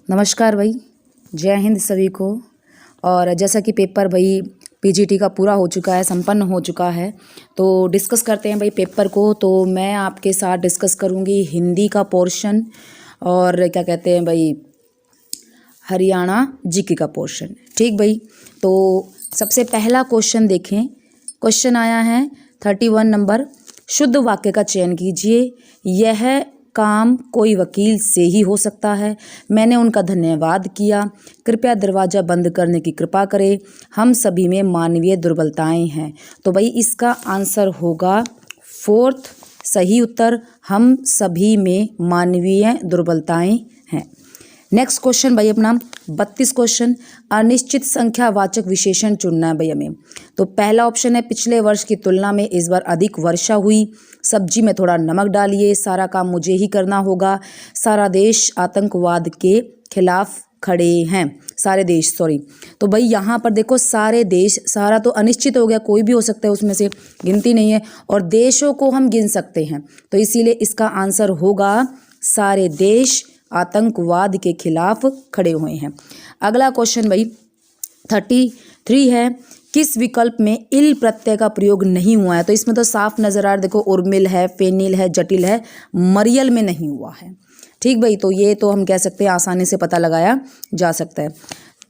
नमस्कार भाई, जय हिंद सभी को। और जैसा कि पेपर भाई पीजीटी का पूरा हो चुका है, संपन्न हो चुका है, तो डिस्कस करते हैं भाई पेपर को। तो मैं आपके साथ डिस्कस करूंगी हिंदी का पोर्शन और क्या कहते हैं भाई हरियाणा जीके का पोर्शन। ठीक भाई, तो सबसे पहला क्वेश्चन देखें। क्वेश्चन आया है 31 नंबर, शुद्ध वाक्य का चयन कीजिए। यह काम कोई वकील से ही हो सकता है। मैंने उनका धन्यवाद किया। कृपया दरवाज़ा बंद करने की कृपा करें। हम सभी में मानवीय दुर्बलताएं हैं। तो भाई इसका आंसर होगा फोर्थ सही उत्तर, हम सभी में मानवीय दुर्बलताएं हैं। नेक्स्ट क्वेश्चन भाई अपना 32 क्वेश्चन, अनिश्चित संख्या वाचक विशेषण चुनना है भाई हमें। तो पहला ऑप्शन है पिछले वर्ष की तुलना में इस बार अधिक वर्षा हुई। सब्जी में थोड़ा नमक डालिए। सारा काम मुझे ही करना होगा। सारा देश आतंकवाद के खिलाफ खड़े हैं। सारे देश तो भाई यहाँ पर देखो सारे देश, सारा तो अनिश्चित हो गया, कोई भी हो सकता है उसमें से, गिनती नहीं है। और देशों को हम गिन सकते हैं, तो इसीलिए इसका आंसर होगा सारे देश आतंकवाद के खिलाफ खड़े हुए हैं। अगला क्वेश्चन भाई 33 है, किस विकल्प में इल प्रत्यय का प्रयोग नहीं हुआ है। तो इसमें तो साफ नजर आ रहा है, देखो उर्मिल है, फेनिल है, जटिल है, मरियल में नहीं हुआ है। ठीक भाई, तो ये तो हम कह सकते हैं आसानी से पता लगाया जा सकता है।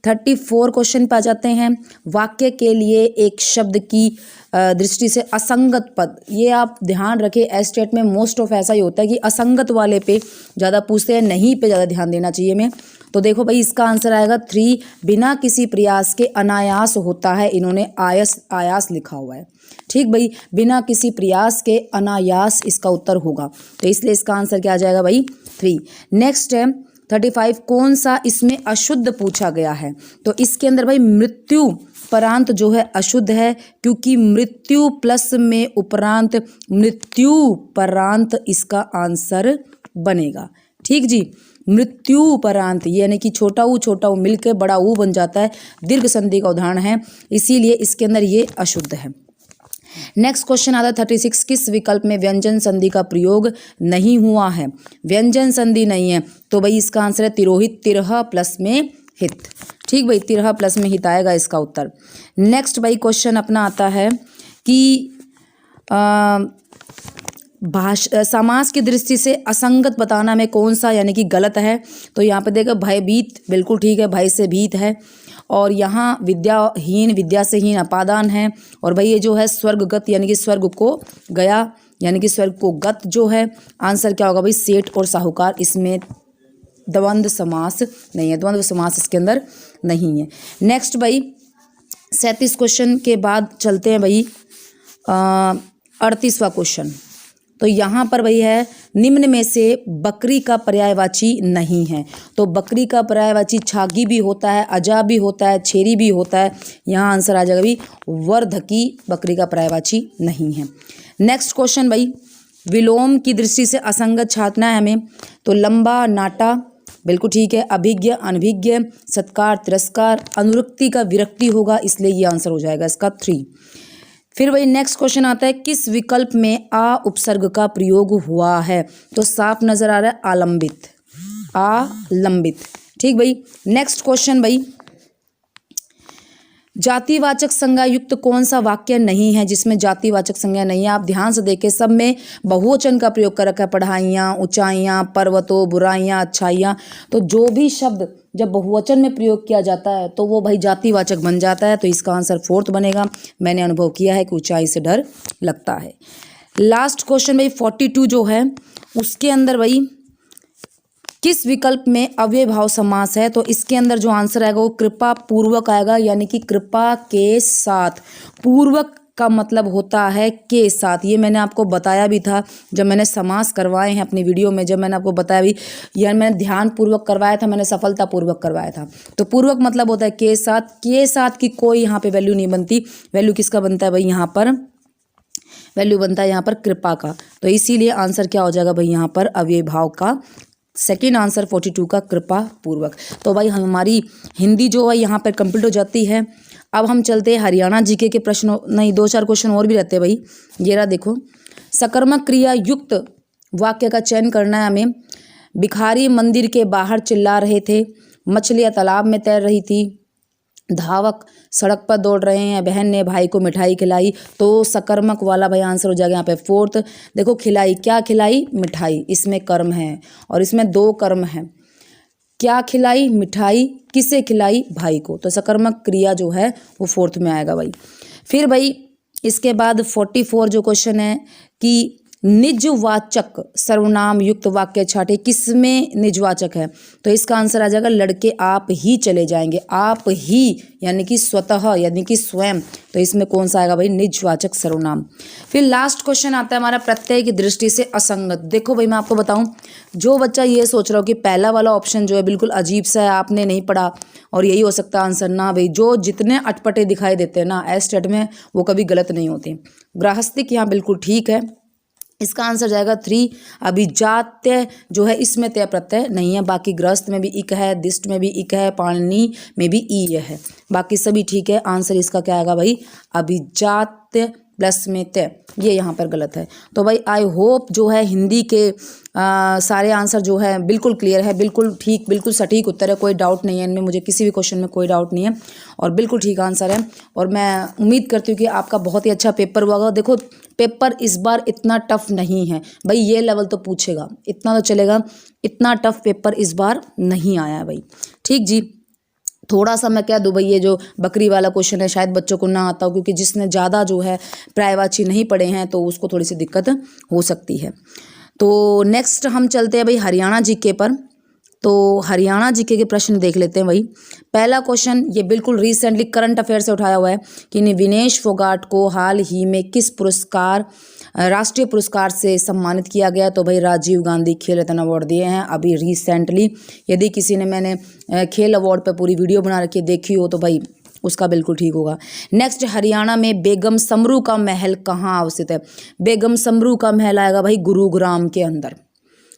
34 क्वेश्चन पे आ जाते हैं, वाक्य के लिए एक शब्द की दृष्टि से असंगत पद। ये आप ध्यान रखें, एस्टेट में मोस्ट ऑफ ऐसा ही होता है कि असंगत वाले पे ज़्यादा पूछते हैं, नहीं पे ज़्यादा ध्यान देना चाहिए हमें। तो देखो भाई इसका आंसर आएगा 3, बिना किसी प्रयास के अनायास होता है। इन्होंने आयास लिखा हुआ है। ठीक भाई, बिना किसी प्रयास के अनायास इसका उत्तर होगा, तो इसलिए इसका आंसर क्या आ जाएगा भाई 3। नेक्स्ट है 35, कौन सा इसमें अशुद्ध पूछा गया है। तो इसके अंदर भाई मृत्यु परांत जो है अशुद्ध है, क्योंकि मृत्यु प्लस में उपरांत, मृत्यु परांत इसका आंसर बनेगा। ठीक जी, मृत्यु परांत यानी कि छोटा ऊ मिलकर बड़ा ऊ बन जाता है, दीर्घ संधि का उदाहरण है, इसीलिए इसके अंदर ये अशुद्ध है। नेक्स्ट क्वेश्चन आता है 36, किस विकल्प में व्यंजन संधि का प्रयोग नहीं हुआ है। व्यंजन संधि नहीं है, तो भाई इसका आंसर है तिरोहित, तिरह प्लस में हित। ठीक भाई, तिरह प्लस में हित आएगा इसका उत्तर। नेक्स्ट भाई क्वेश्चन अपना आता है कि समास की दृष्टि से असंगत बताना में कौन सा यानी कि गलत है। तो यहाँ पे देखो भयभीत बिल्कुल ठीक है, भय से भीत है। और यहाँ विद्याहीन, विद्या से हीन अपादान है। और भाई ये जो है स्वर्गगत यानी कि स्वर्ग को गया यानी कि स्वर्ग को गत जो है, आंसर क्या होगा भाई सेठ और साहूकार। इसमें द्वंद्व समास नहीं है, द्वंद्व समास इसके अंदर नहीं है। नेक्स्ट भाई 37 क्वेश्चन के बाद चलते हैं भाई 38वां क्वेश्चन। तो यहाँ पर भाई है, निम्न में से बकरी का पर्यायवाची नहीं है। तो बकरी का पर्यायवाची छागी भी होता है, अजा भी होता है, छेरी भी होता है। यहाँ आंसर आ जाएगा भाई वर्धकी, बकरी का पर्यायवाची नहीं है। नेक्स्ट क्वेश्चन भाई, विलोम की दृष्टि से असंगत छाटना है हमें। तो लंबा नाटा बिल्कुल ठीक है, अभिज्ञ अनभिज्ञ, सत्कार तिरस्कार, अनुरक्ति का विरक्ति होगा, इसलिए ये आंसर हो जाएगा इसका 3। फिर वही नेक्स्ट क्वेश्चन आता है, किस विकल्प में आ उपसर्ग का प्रयोग हुआ है। तो साफ नजर आ रहा है आलंबित, आलंबित। ठीक भाई, नेक्स्ट क्वेश्चन भाई, जातिवाचक संज्ञा युक्त कौन सा वाक्य नहीं है जिसमें जातिवाचक संज्ञा नहीं है। आप ध्यान से देखें, सब में बहुवचन का प्रयोग कर रखा है, पढ़ाइयाँ, ऊंचाइयाँ, पर्वतों, बुराइयाँ, अच्छाइयाँ। तो जो भी शब्द जब बहुवचन में प्रयोग किया जाता है तो वो भाई जातिवाचक बन जाता है, तो इसका आंसर 4th बनेगा। मैंने अनुभव किया है कि ऊंचाई से डर लगता है। लास्ट क्वेश्चन भाई 42 जो है, उसके अंदर भाई किस विकल्प में अव्ययभाव समास है। तो इसके अंदर जो आंसर आएगा वो कृपा पूर्वक आएगा, यानी कि कृपा के साथ। पूर्वक का मतलब होता है के साथ, ये मैंने आपको बताया भी था जब मैंने समास करवाए हैं अपनी वीडियो में, जब मैंने आपको बताया भी, यार मैंने ध्यान पूर्वक करवाया था, मैंने सफलतापूर्वक करवाया था। तो पूर्वक मतलब होता है के साथ, के साथ की कोई यहाँ पे वैल्यू नहीं बनती। वैल्यू किसका बनता है भाई, यहाँ पर वैल्यू बनता है यहाँ पर कृपा का। तो इसीलिए आंसर क्या हो जाएगा भाई यहाँ पर अव्ययभाव का सेकेंड आंसर 42 का कृपा पूर्वक। तो भाई हमारी हिंदी जो है यहाँ पर कंप्लीट हो जाती है। अब हम चलते हैं हरियाणा जीके के प्रश्नों, नहीं 2-4 क्वेश्चन और भी रहते हैं भाई। ये रहा देखो, सकर्मक क्रिया युक्त वाक्य का चयन करना है हमें। भिखारी मंदिर के बाहर चिल्ला रहे थे, मछलियाँ तालाब में तैर रही थी, धावक सड़क पर दौड़ रहे हैं, बहन ने भाई को मिठाई खिलाई। तो सकर्मक वाला भाई आंसर हो जाएगा यहाँ पे फोर्थ। देखो खिलाई, क्या खिलाई? मिठाई, इसमें कर्म है और इसमें दो कर्म है। क्या खिलाई? मिठाई। किसे खिलाई? भाई को। तो सकर्मक क्रिया जो है वो फोर्थ में आएगा भाई। फिर भाई इसके बाद 44 जो क्वेश्चन है कि निजवाचक सर्वनाम युक्त वाक्य छाटे, किसमें निजवाचक है? तो इसका आंसर आ जाएगा लड़के आप ही चले जाएंगे। आप ही यानी कि स्वतः यानी कि स्वयं। तो इसमें कौन सा आएगा भाई? निजवाचक सर्वनाम। फिर लास्ट क्वेश्चन आता है हमारा प्रत्यय की दृष्टि से असंगत। देखो भाई मैं आपको बताऊं, जो बच्चा ये सोच रहा हो कि पहला वाला ऑप्शन जो है बिल्कुल अजीब सा है, आपने नहीं पढ़ा और यही हो सकता है आंसर, ना भाई। जो जितने अटपटे दिखाई देते हैं ना एस्टेट में, वो कभी गलत नहीं होते। गृहस्थिक यहाँ बिल्कुल ठीक है। इसका आंसर जाएगा 3। अभिजात्य जो है इसमें तय प्रत्यय नहीं है, बाकी गृहस्थ में भी इक है, दिष्ट में भी इक है, पाणिनि में भी ई है, बाकी सभी ठीक है। आंसर इसका क्या आएगा भाई? अभिजात्य प्लस में तय, ये यहाँ पर गलत है। तो भाई आई होप जो है हिंदी के सारे आंसर जो है बिल्कुल क्लियर है, बिल्कुल ठीक, बिल्कुल सटीक उत्तर है, कोई डाउट नहीं है इनमें, मुझे किसी भी क्वेश्चन में कोई डाउट नहीं है और बिल्कुल ठीक आंसर है। और मैं उम्मीद करती हूँ कि आपका बहुत ही अच्छा पेपर हुआ। देखो पेपर इस बार इतना टफ नहीं है भाई, ये लेवल तो पूछेगा, इतना तो चलेगा, इतना टफ पेपर इस बार नहीं आया है भाई। ठीक जी, थोड़ा सा मैं कह दूँ भाई, ये जो बकरी वाला क्वेश्चन है शायद बच्चों को ना आता हो, क्योंकि जिसने ज़्यादा जो है पर्यायवाची नहीं पढ़े हैं तो उसको थोड़ी सी दिक्कत हो सकती है। तो नेक्स्ट हम चलते हैं भाई हरियाणा जीके पर। तो हरियाणा जीके के प्रश्न देख लेते हैं भाई। पहला क्वेश्चन ये बिल्कुल रिसेंटली करंट अफेयर से उठाया हुआ है कि विनेश फोगाट को हाल ही में किस पुरस्कार, राष्ट्रीय पुरस्कार से सम्मानित किया गया? तो भाई राजीव गांधी खेल रत्न अवार्ड दिए हैं अभी रिसेंटली। यदि किसी ने, मैंने खेल अवार्ड पर पूरी वीडियो बना रखी है, देखी हो तो भाई उसका बिल्कुल ठीक होगा। नेक्स्ट, हरियाणा में बेगम समरू का महल कहाँ अवस्थित है? बेगम समरू का महल आएगा भाई गुरुग्राम के अंदर।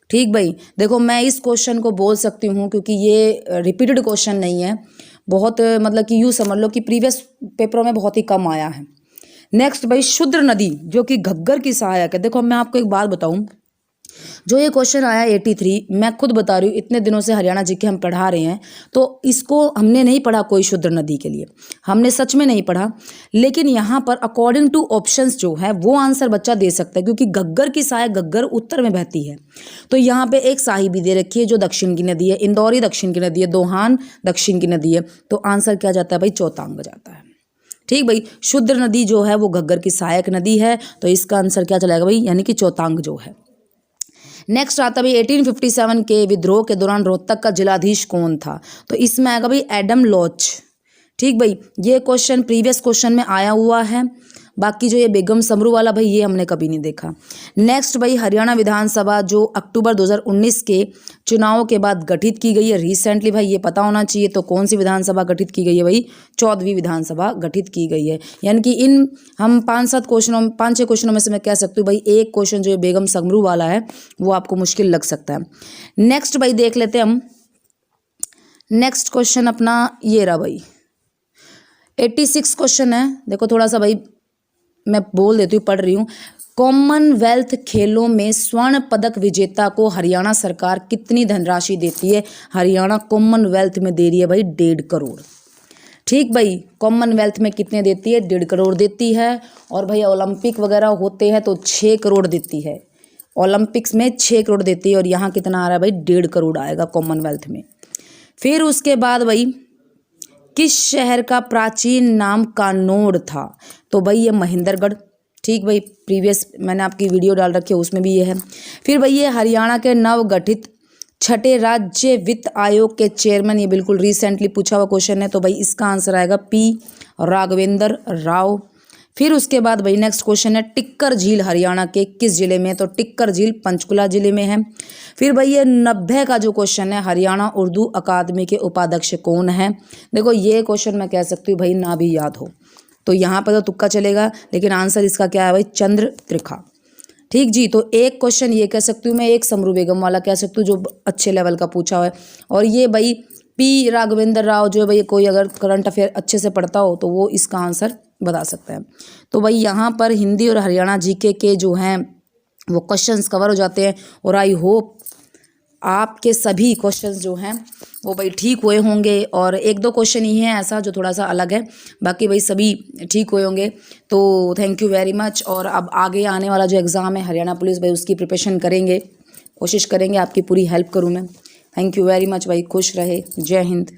ठीक भाई, देखो मैं इस क्वेश्चन को बोल सकती हूँ क्योंकि ये रिपीटेड क्वेश्चन नहीं है, बहुत मतलब कि यूँ समझ लो कि प्रीवियस पेपरों में बहुत ही कम आया है। नेक्स्ट भाई शुद्र नदी जो कि घग्गर की सहायक है। देखो मैं आपको एक बात बताऊं, जो ये क्वेश्चन आया 83, मैं खुद बता रही हूँ, इतने दिनों से हरियाणा जीके हम पढ़ा रहे हैं तो इसको हमने नहीं पढ़ा कोई शुद्र नदी के लिए, हमने सच में नहीं पढ़ा। लेकिन यहाँ पर अकॉर्डिंग टू ऑप्शंस जो है वो आंसर बच्चा दे सकता है, क्योंकि घग्गर की सहायक, घग्गर उत्तर में बहती है तो यहाँ पे एक साही भी दे रखी है जो दक्षिण की नदी है, इंदौरी दक्षिण की नदी है, दोहान दक्षिण की नदी है। तो आंसर क्या जाता है भाई? चौतांग जाता है। ठीक भाई, शुद्र नदी जो है वो घग्गर की सहायक नदी है, तो इसका आंसर क्या चलेगा भाई? यानी कि चौतांग जो है। नेक्स्ट आता भाई 1857 के विद्रोह के दौरान रोहतक का जिलाधीश कौन था? तो इसमें आएगा भाई एडम लॉच। ठीक भाई, ये क्वेश्चन प्रीवियस क्वेश्चन में आया हुआ है, बाकी जो ये बेगम समरू वाला भाई ये हमने कभी नहीं देखा। नेक्स्ट भाई हरियाणा विधानसभा जो अक्टूबर 2019 के चुनावों के बाद गठित की गई है रिसेंटली, भाई ये पता होना चाहिए। तो कौन सी विधानसभा गठित की गई है भाई? 14वीं विधानसभा गठित की गई है। यानी कि इन हम 5-6 क्वेश्चनों में से मैं कह सकती हूँ भाई एक क्वेश्चन जो बेगम समरू वाला है वो आपको मुश्किल लग सकता है। नेक्स्ट भाई देख लेते हैं हम, नेक्स्ट क्वेश्चन अपना ये रहा भाई 86 क्वेश्चन है। देखो थोड़ा सा भाई मैं बोल देती हूँ, पढ़ रही हूँ। कॉमनवेल्थ खेलों में स्वर्ण पदक विजेता को हरियाणा सरकार कितनी धनराशि देती है? हरियाणा कॉमनवेल्थ में दे रही है भाई 1.5 करोड़। ठीक भाई, कॉमनवेल्थ में कितने देती है? 1.5 करोड़ देती है। और भाई ओलंपिक वगैरह होते हैं तो 6 करोड़ देती है, ओलंपिक्स में 6 करोड़ देती है और यहाँ कितना आ रहा है भाई? 1.5 करोड़ आएगा कॉमनवेल्थ में। फिर उसके बाद भाई किस शहर का प्राचीन नाम कानौड़ था? तो भाई ये महेंद्रगढ़। ठीक भाई, प्रीवियस मैंने आपकी वीडियो डाल रखी है उसमें भी ये है। फिर भाई ये हरियाणा के नवगठित छठे राज्य वित्त आयोग के चेयरमैन, ये बिल्कुल रिसेंटली पूछा हुआ क्वेश्चन है, तो भाई इसका आंसर आएगा पी राघवेंद्र राव। फिर उसके बाद भाई नेक्स्ट क्वेश्चन है टिक्कर झील हरियाणा के किस जिले में? तो टिक्कर झील पंचकुला जिले में है। फिर भाई ये 90 का जो क्वेश्चन है, हरियाणा उर्दू अकादमी के उपाध्यक्ष कौन है? देखो ये क्वेश्चन मैं कह सकती हूँ भाई ना भी याद हो तो यहाँ पर तो तुक्का चलेगा, लेकिन आंसर इसका क्या है भाई? चंद्र त्रिखा। ठीक जी, तो एक क्वेश्चन ये कह सकती हूँ मैं, एक समरू बेगम वाला कह सकती हूँ जो अच्छे लेवल का पूछा हुआ है। और ये भाई पी राघवेंद्र राव जो है भाई, कोई अगर करंट अफेयर अच्छे से पढ़ता हो तो वो इसका आंसर बता सकता है। तो भाई यहाँ पर हिंदी और हरियाणा जीके के जो हैं वो क्वेश्चंस कवर हो जाते हैं। और आई होप आपके सभी क्वेश्चंस जो हैं वो भाई ठीक हुए होंगे, और एक दो क्वेश्चन ही है ऐसा जो थोड़ा सा अलग है, बाकी भाई सभी ठीक हुए होंगे। तो थैंक यू वेरी मच। और अब आगे आने वाला जो एग्ज़ाम है हरियाणा पुलिस, भाई उसकी प्रिपरेशन करेंगे, कोशिश करेंगे आपकी पूरी हेल्प करूँ मैं। थैंक यू वेरी मच भाई, खुश रहे, जय हिंद।